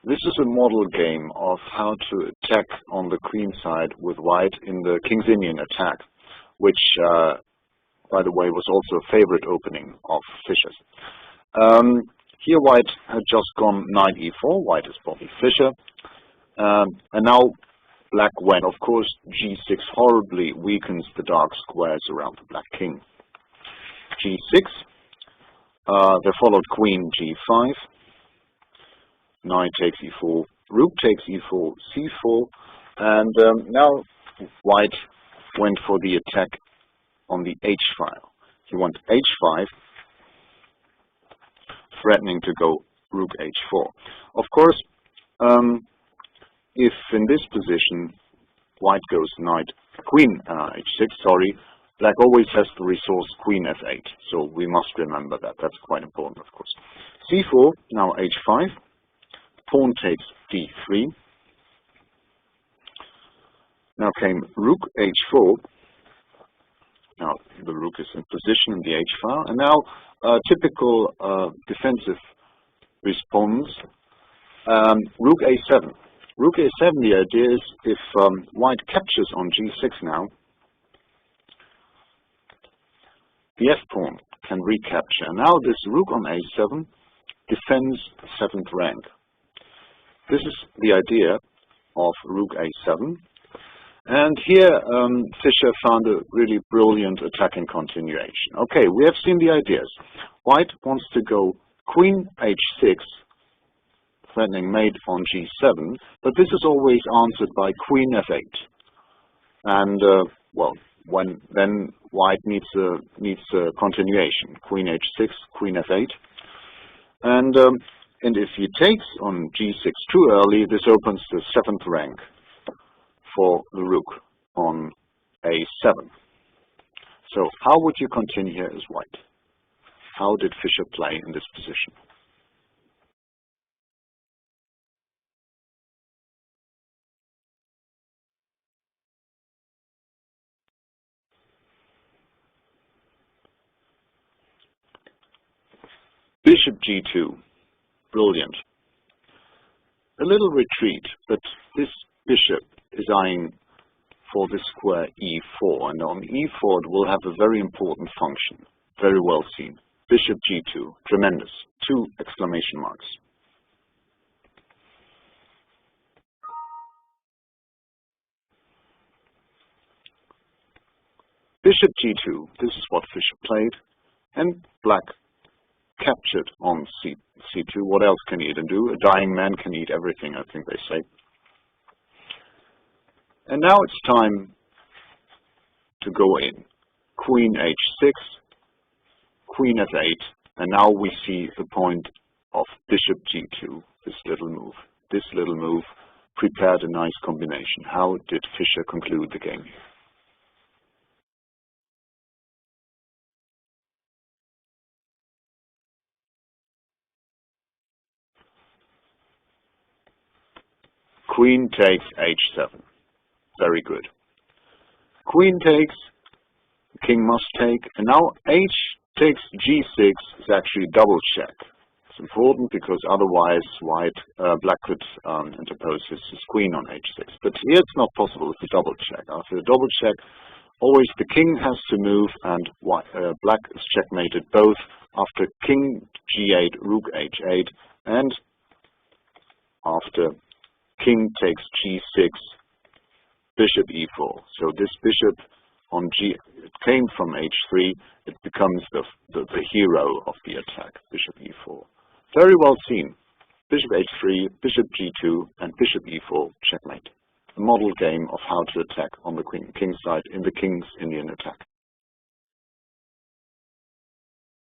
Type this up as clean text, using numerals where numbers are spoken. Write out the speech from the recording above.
This is a model game of how to attack on the queen side with white in the King's Indian attack, which, by the way, was also a favorite opening of Fischer's. Here white had just gone knight e4, white is Bobby Fischer, and now black went, of course, g6 horribly weakens the dark squares around the black king. g6, they followed queen g5, knight takes e4, rook takes e4, c4, and now white went for the attack on the h file. He went h5, threatening to go rook h4. Of course, if in this position white goes queen h6, sorry, black always has the resource queen f8, so we must remember that. That's quite important, of course. c4, now h5, pawn takes d3. Now came rook h4. Now the rook is in position in the h file, and now typical defensive response. Rook a7. Rook a7. The idea is if white captures on g6 now, the f pawn can recapture. Now this rook on a7 defends the 7th rank. This is the idea of rook a7. And here Fischer found a really brilliant attacking continuation. Okay, we have seen the ideas. White wants to go queen h6, threatening mate on g7, but this is always answered by queen f8. And well, then white needs a continuation. Queen h6, queen f8, and if he takes on g6 too early, this opens the 7th rank for the rook on a7. So how would you continue here as white? How did Fischer play in this position? Bishop g2, brilliant. A little retreat, but this bishop is eyeing for the square e4, and on e4 it will have a very important function. Very well seen. Bishop g2, tremendous. 2 exclamation marks. Bishop g2, this is what Fischer played, and black captured on c2. What else can he do? A dying man can eat everything, I think they say. And now it's time to go in. Queen h6, queen f8, and now we see the point of bishop g2, this little move. This little move prepared a nice combination. How did Fischer conclude the game here? Queen takes h7. Very good. Queen takes, king must take, and now h takes g6 is actually double check. It's important because otherwise black could interpose his queen on h6. But here it's not possible, it's a double check. After a double check, always the king has to move, and black is checkmated both after king g8, rook h8, and after king takes g6, bishop e4. So this bishop on it came from h3, it becomes the hero of the attack, bishop e4. Very well seen. Bishop h3, bishop g2, and bishop e4, checkmate. A model game of how to attack on the king side in the King's Indian attack.